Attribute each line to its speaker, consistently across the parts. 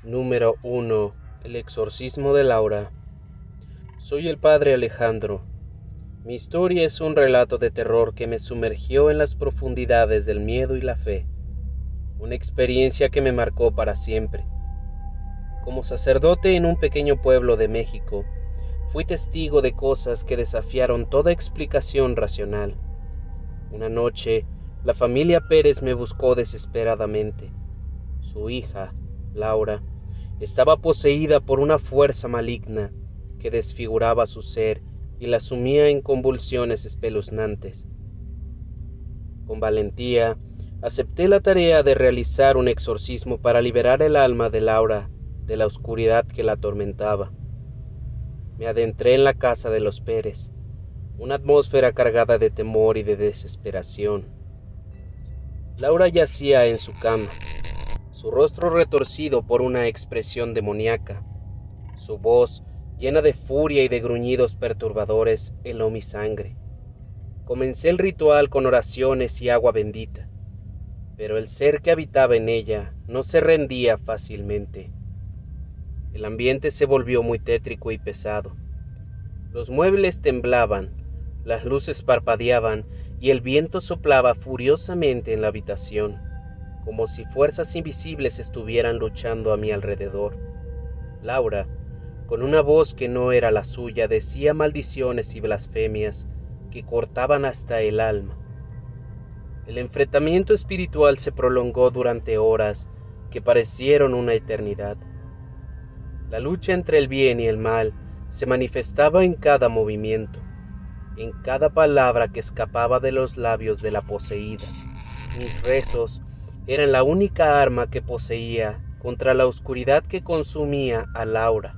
Speaker 1: Número 1. El exorcismo de Laura. Soy el padre Alejandro. Mi historia es un relato de terror que me sumergió en las profundidades del miedo y la fe. Una experiencia que me marcó para siempre. Como sacerdote en un pequeño pueblo de México, fui testigo de cosas que desafiaron toda explicación racional. Una noche, la familia Pérez me buscó desesperadamente. Su hija, Laura, estaba poseída por una fuerza maligna que desfiguraba su ser y la sumía en convulsiones espeluznantes. Con valentía, acepté la tarea de realizar un exorcismo para liberar el alma de Laura de la oscuridad que la atormentaba. Me adentré en la casa de los Pérez, una atmósfera cargada de temor y de desesperación. Laura yacía en su cama, su rostro retorcido por una expresión demoníaca. Su voz, llena de furia y de gruñidos perturbadores, heló mi sangre. Comencé el ritual con oraciones y agua bendita, pero el ser que habitaba en ella no se rendía fácilmente. El ambiente se volvió muy tétrico y pesado. Los muebles temblaban, las luces parpadeaban y el viento soplaba furiosamente en la habitación, como si fuerzas invisibles estuvieran luchando a mi alrededor. Laura, con una voz que no era la suya, decía maldiciones y blasfemias que cortaban hasta el alma. El enfrentamiento espiritual se prolongó durante horas que parecieron una eternidad. La lucha entre el bien y el mal se manifestaba en cada movimiento, en cada palabra que escapaba de los labios de la poseída. Mis rezos eran la única arma que poseía contra la oscuridad que consumía a Laura.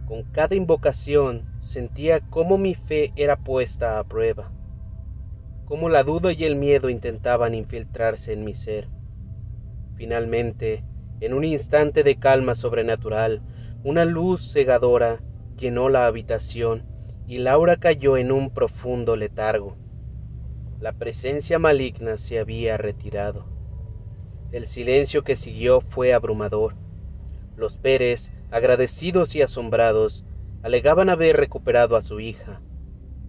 Speaker 1: Con cada invocación sentía cómo mi fe era puesta a prueba, cómo la duda y el miedo intentaban infiltrarse en mi ser. Finalmente, en un instante de calma sobrenatural, una luz cegadora llenó la habitación y Laura cayó en un profundo letargo. La presencia maligna se había retirado. El silencio que siguió fue abrumador. Los Pérez, agradecidos y asombrados, alegaban haber recuperado a su hija,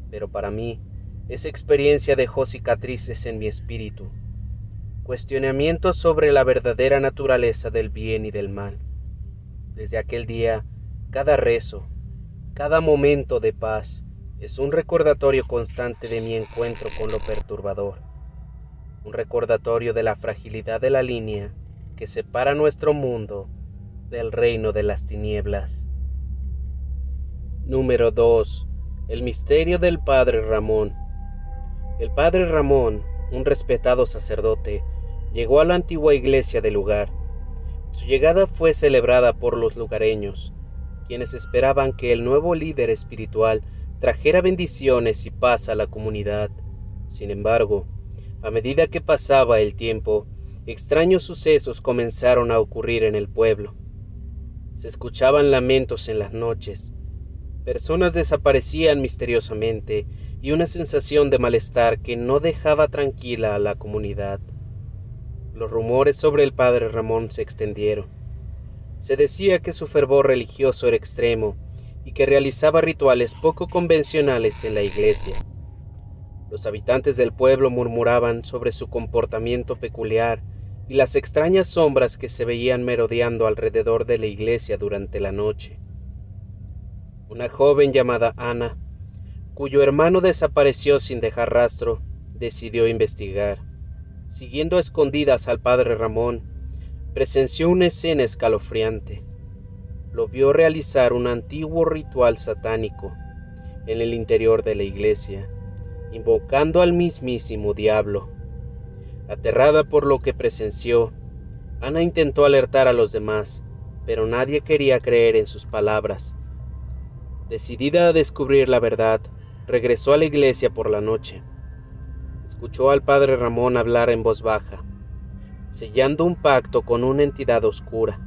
Speaker 1: pero para mí, esa experiencia dejó cicatrices en mi espíritu, cuestionamientos sobre la verdadera naturaleza del bien y del mal. Desde aquel día, cada rezo, cada momento de paz, es un recordatorio constante de mi encuentro con lo perturbador, un recordatorio de la fragilidad de la línea que separa nuestro mundo del reino de las tinieblas. Número 2. El misterio del Padre Ramón. El Padre Ramón, un respetado sacerdote, llegó a la antigua iglesia del lugar. Su llegada fue celebrada por los lugareños, quienes esperaban que el nuevo líder espiritual trajera bendiciones y paz a la comunidad. Sin embargo, a medida que pasaba el tiempo, extraños sucesos comenzaron a ocurrir en el pueblo. Se escuchaban lamentos en las noches, personas desaparecían misteriosamente y una sensación de malestar que no dejaba tranquila a la comunidad. Los rumores sobre el Padre Ramón se extendieron. Se decía que su fervor religioso era extremo y que realizaba rituales poco convencionales en la iglesia. Los habitantes del pueblo murmuraban sobre su comportamiento peculiar y las extrañas sombras que se veían merodeando alrededor de la iglesia durante la noche. Una joven llamada Ana, cuyo hermano desapareció sin dejar rastro, decidió investigar. Siguiendo a escondidas al Padre Ramón, presenció una escena escalofriante. Lo vio realizar un antiguo ritual satánico en el interior de la iglesia, invocando al mismísimo diablo. Aterrada por lo que presenció, Ana intentó alertar a los demás, pero nadie quería creer en sus palabras. Decidida a descubrir la verdad, regresó a la iglesia por la noche. Escuchó al Padre Ramón hablar en voz baja, sellando un pacto con una entidad oscura.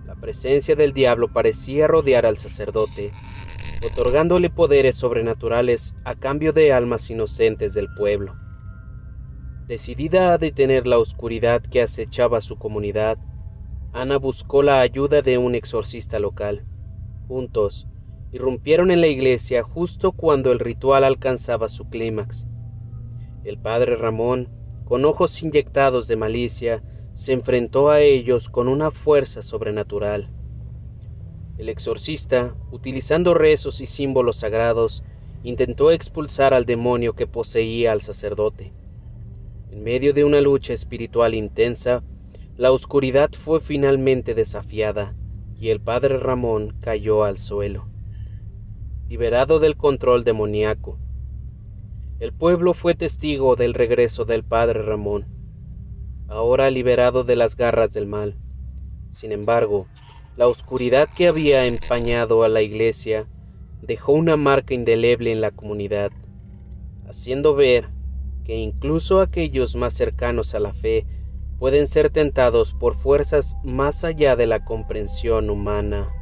Speaker 1: La presencia del diablo parecía rodear al sacerdote, otorgándole poderes sobrenaturales a cambio de almas inocentes del pueblo. Decidida a detener la oscuridad que acechaba su comunidad, Ana buscó la ayuda de un exorcista local. Juntos, irrumpieron en la iglesia justo cuando el ritual alcanzaba su clímax. El padre Ramón, con ojos inyectados de malicia, se enfrentó a ellos con una fuerza sobrenatural. El exorcista, utilizando rezos y símbolos sagrados, intentó expulsar al demonio que poseía al sacerdote. En medio de una lucha espiritual intensa, la oscuridad fue finalmente desafiada y el padre Ramón cayó al suelo, liberado del control demoníaco. El pueblo fue testigo del regreso del padre Ramón, ahora liberado de las garras del mal. Sin embargo, la oscuridad que había empañado a la iglesia dejó una marca indeleble en la comunidad, haciendo ver que incluso aquellos más cercanos a la fe pueden ser tentados por fuerzas más allá de la comprensión humana.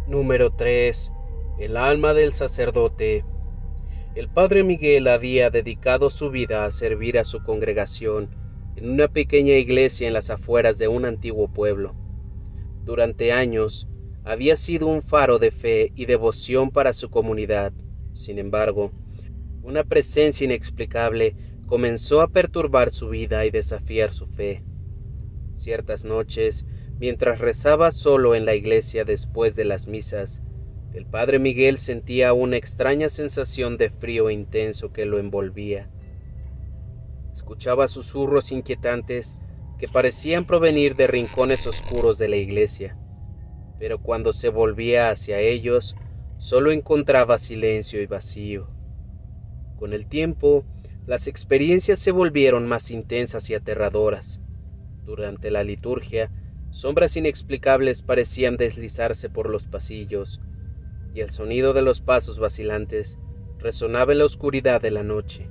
Speaker 1: Número 3. El alma del sacerdote. El padre Miguel había dedicado su vida a servir a su congregación en una pequeña iglesia en las afueras de un antiguo pueblo. Durante años, había sido un faro de fe y devoción para su comunidad. Sin embargo, una presencia inexplicable comenzó a perturbar su vida y desafiar su fe. Ciertas noches, mientras rezaba solo en la iglesia después de las misas, el padre Miguel sentía una extraña sensación de frío intenso que lo envolvía. Escuchaba susurros inquietantes que parecían provenir de rincones oscuros de la iglesia, pero cuando se volvía hacia ellos, solo encontraba silencio y vacío. Con el tiempo, las experiencias se volvieron más intensas y aterradoras. Durante la liturgia, sombras inexplicables parecían deslizarse por los pasillos, y el sonido de los pasos vacilantes resonaba en la oscuridad de la noche.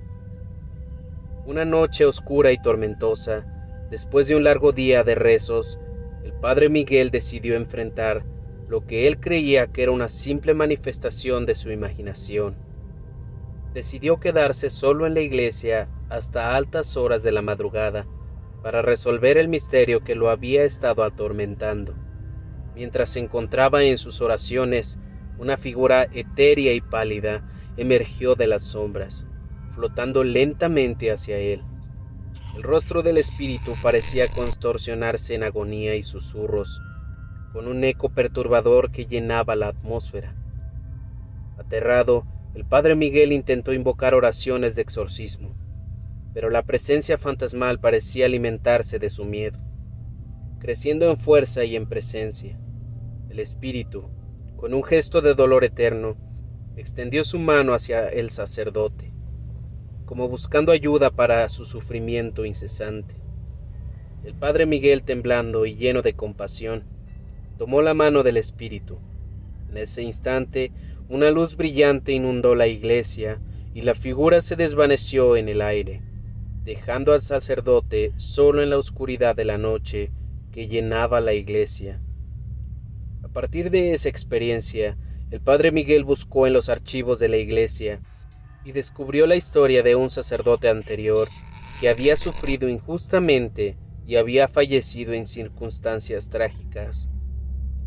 Speaker 1: Una noche oscura y tormentosa, después de un largo día de rezos, el padre Miguel decidió enfrentar lo que él creía que era una simple manifestación de su imaginación. Decidió quedarse solo en la iglesia hasta altas horas de la madrugada para resolver el misterio que lo había estado atormentando. Mientras se encontraba en sus oraciones, una figura etérea y pálida emergió de las sombras, flotando lentamente hacia él. El rostro del espíritu parecía contorsionarse en agonía y susurros, con un eco perturbador que llenaba la atmósfera. Aterrado, el padre Miguel intentó invocar oraciones de exorcismo, pero la presencia fantasmal parecía alimentarse de su miedo, creciendo en fuerza y en presencia. El espíritu, con un gesto de dolor eterno, extendió su mano hacia el sacerdote, como buscando ayuda para su sufrimiento incesante. El padre Miguel, temblando y lleno de compasión, tomó la mano del espíritu. En ese instante, una luz brillante inundó la iglesia y la figura se desvaneció en el aire, dejando al sacerdote solo en la oscuridad de la noche que llenaba la iglesia. A partir de esa experiencia, el padre Miguel buscó en los archivos de la iglesia y descubrió la historia de un sacerdote anterior que había sufrido injustamente y había fallecido en circunstancias trágicas,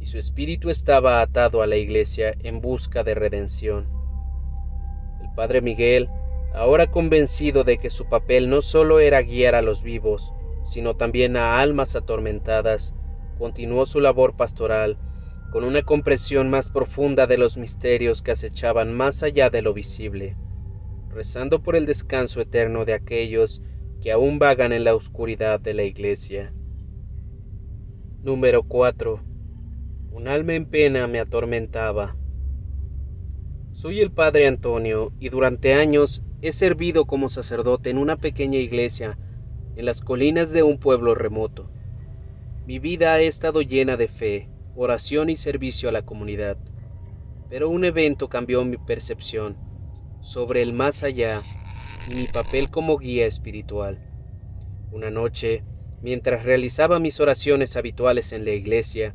Speaker 1: y su espíritu estaba atado a la iglesia en busca de redención. El padre Miguel, ahora convencido de que su papel no solo era guiar a los vivos, sino también a almas atormentadas, continuó su labor pastoral con una comprensión más profunda de los misterios que acechaban más allá de lo visible, rezando por el descanso eterno de aquellos que aún vagan en la oscuridad de la iglesia. Número 4. Un alma en pena me atormentaba. Soy el padre Antonio y durante años he servido como sacerdote en una pequeña iglesia en las colinas de un pueblo remoto. Mi vida ha estado llena de fe, oración y servicio a la comunidad, pero un evento cambió mi percepción sobre el más allá y mi papel como guía espiritual. Una noche, mientras realizaba mis oraciones habituales en la iglesia,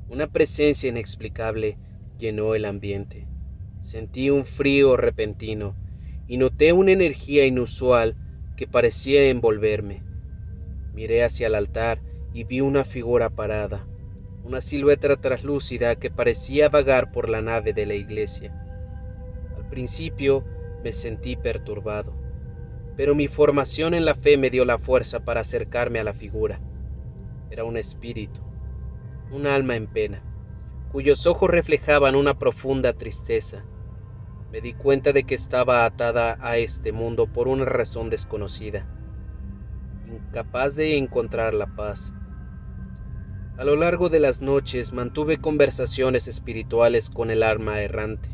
Speaker 1: una presencia inexplicable llenó el ambiente. Sentí un frío repentino y noté una energía inusual que parecía envolverme. Miré hacia el altar y vi una figura parada, una silueta traslúcida que parecía vagar por la nave de la iglesia. Al principio me sentí perturbado, pero mi formación en la fe me dio la fuerza para acercarme a la figura. Era un espíritu, un alma en pena, cuyos ojos reflejaban una profunda tristeza. Me di cuenta de que estaba atada a este mundo por una razón desconocida, incapaz de encontrar la paz. A lo largo de las noches mantuve conversaciones espirituales con el alma errante.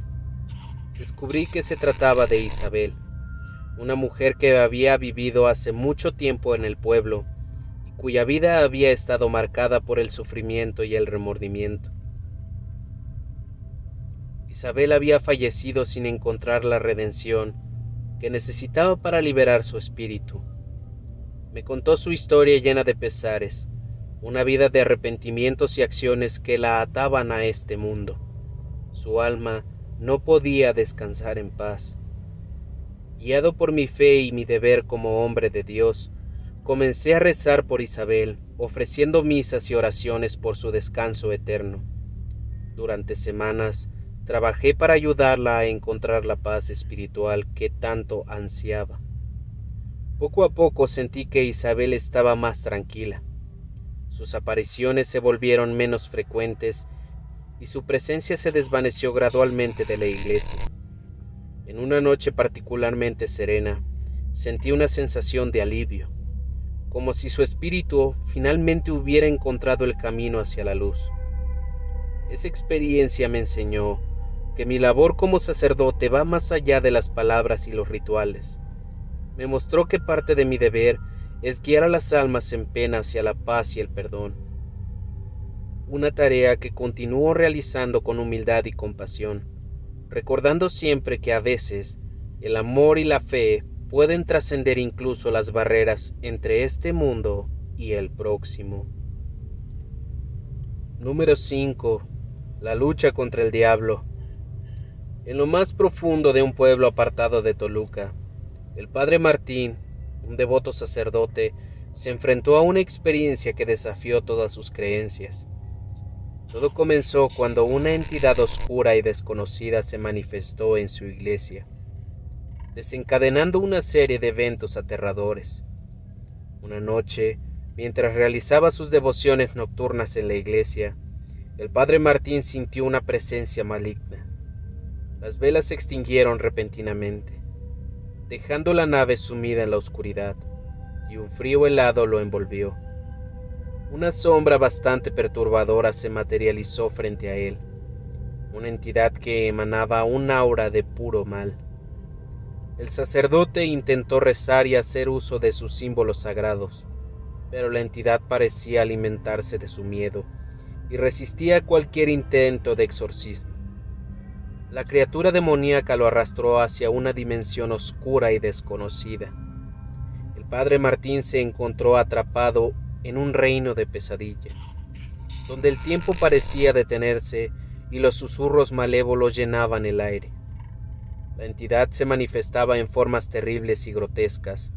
Speaker 1: Descubrí que se trataba de Isabel, una mujer que había vivido hace mucho tiempo en el pueblo y cuya vida había estado marcada por el sufrimiento y el remordimiento. Isabel había fallecido sin encontrar la redención que necesitaba para liberar su espíritu. Me contó su historia llena de pesares, una vida de arrepentimientos y acciones que la ataban a este mundo. Su alma no podía descansar en paz. Guiado por mi fe y mi deber como hombre de Dios, comencé a rezar por Isabel, ofreciendo misas y oraciones por su descanso eterno. Durante semanas, trabajé para ayudarla a encontrar la paz espiritual que tanto ansiaba. Poco a poco sentí que Isabel estaba más tranquila. Sus apariciones se volvieron menos frecuentes y su presencia se desvaneció gradualmente de la iglesia. En una noche particularmente serena, sentí una sensación de alivio, como si su espíritu finalmente hubiera encontrado el camino hacia la luz. Esa experiencia me enseñó que mi labor como sacerdote va más allá de las palabras y los rituales. Me mostró que parte de mi deber es guiar a las almas en pena hacia la paz y el perdón. Una tarea que continúo realizando con humildad y compasión, recordando siempre que a veces el amor y la fe pueden trascender incluso las barreras entre este mundo y el próximo. Número 5. La lucha contra el diablo. En lo más profundo de un pueblo apartado de Toluca, el padre Martín, un devoto sacerdote, se enfrentó a una experiencia que desafió todas sus creencias. Todo comenzó cuando una entidad oscura y desconocida se manifestó en su iglesia, desencadenando una serie de eventos aterradores. Una noche, mientras realizaba sus devociones nocturnas en la iglesia, el padre Martín sintió una presencia maligna. Las velas se extinguieron repentinamente, dejando la nave sumida en la oscuridad, y un frío helado lo envolvió. Una sombra bastante perturbadora se materializó frente a él, una entidad que emanaba un aura de puro mal. El sacerdote intentó rezar y hacer uso de sus símbolos sagrados, pero la entidad parecía alimentarse de su miedo y resistía cualquier intento de exorcismo. La criatura demoníaca lo arrastró hacia una dimensión oscura y desconocida. El padre Martín se encontró atrapado en un reino de pesadilla, donde el tiempo parecía detenerse y los susurros malévolos llenaban el aire. La entidad se manifestaba en formas terribles y grotescas,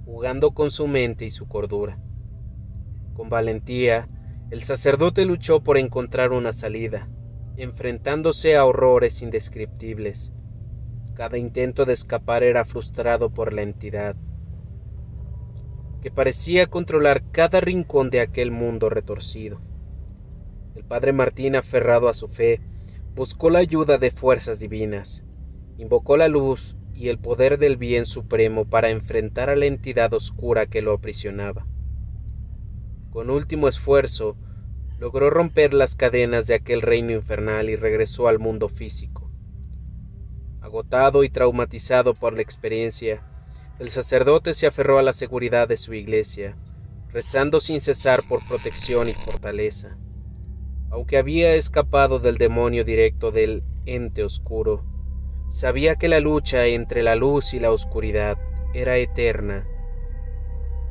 Speaker 1: jugando con su mente y su cordura. Con valentía, el sacerdote luchó por encontrar una salida, enfrentándose a horrores indescriptibles. Cada intento de escapar era frustrado por la entidad, que parecía controlar cada rincón de aquel mundo retorcido. El padre Martín, aferrado a su fe, buscó la ayuda de fuerzas divinas, invocó la luz y el poder del bien supremo para enfrentar a la entidad oscura que lo aprisionaba. Con último esfuerzo, logró romper las cadenas de aquel reino infernal y regresó al mundo físico. Agotado y traumatizado por la experiencia, el sacerdote se aferró a la seguridad de su iglesia, rezando sin cesar por protección y fortaleza. Aunque había escapado del demonio directo del ente oscuro, sabía que la lucha entre la luz y la oscuridad era eterna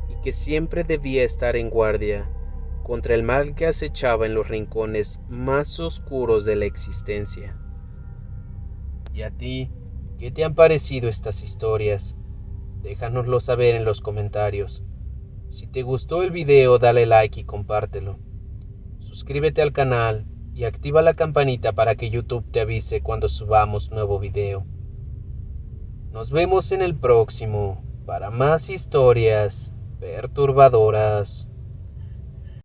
Speaker 1: y que siempre debía estar en guardia contra el mal que acechaba en los rincones más oscuros de la existencia. ¿Y a ti, qué te han parecido estas historias? Déjanoslo saber en los comentarios. Si te gustó el video, dale like y compártelo. Suscríbete al canal y activa la campanita para que YouTube te avise cuando subamos nuevo video. Nos vemos en el próximo para más historias perturbadoras.